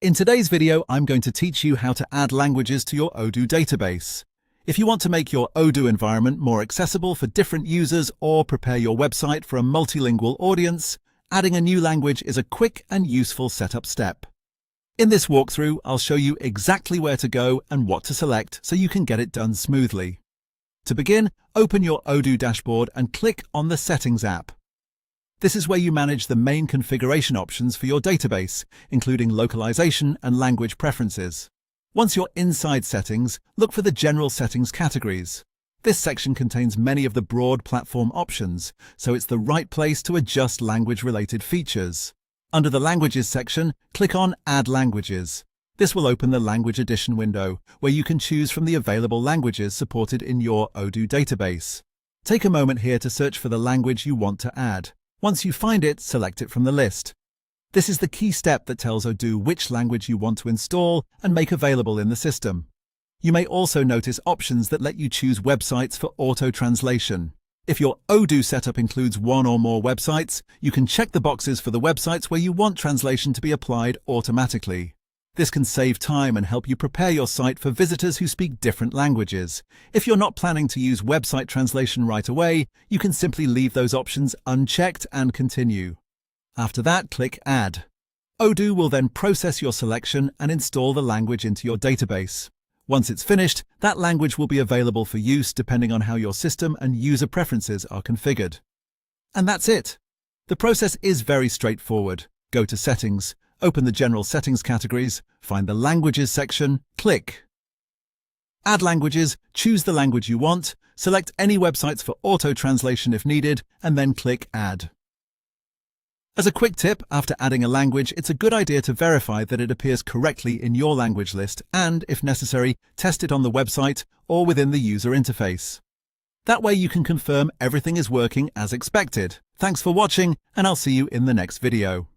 In today's video, I'm going to teach you how to add languages to your Odoo database. If you want to make your Odoo environment more accessible for different users or prepare your website for a multilingual audience, adding a new language is a quick and useful setup step. In this walkthrough, I'll show you exactly where to go and what to select so you can get it done smoothly. To begin, open your Odoo dashboard and click on the Settings app. This is where you manage the main configuration options for your database, including localization and language preferences. Once you're inside Settings, look for the General Settings categories. This section contains many of the broad platform options, so it's the right place to adjust language-related features. Under the Languages section, click on Add Languages. This will open the Language Edition window, where you can choose from the available languages supported in your Odoo database. Take a moment here to search for the language you want to add. Once you find it, select it from the list. This is the key step that tells Odoo which language you want to install and make available in the system. You may also notice options that let you choose websites for auto-translation. If your Odoo setup includes one or more websites, you can check the boxes for the websites where you want translation to be applied automatically. This can save time and help you prepare your site for visitors who speak different languages. If you're not planning to use website translation right away, you can simply leave those options unchecked and continue. After that, click Add. Odoo will then process your selection and install the language into your database. Once it's finished, that language will be available for use depending on how your system and user preferences are configured. And that's it. The process is very straightforward. Go to Settings, open the General Settings categories, find the Languages section, click Add Languages, choose the language you want, select any websites for auto-translation if needed, and then click Add. As a quick tip, after adding a language, it's a good idea to verify that it appears correctly in your language list and, if necessary, test it on the website or within the user interface. That way you can confirm everything is working as expected. Thanks for watching, and I'll see you in the next video.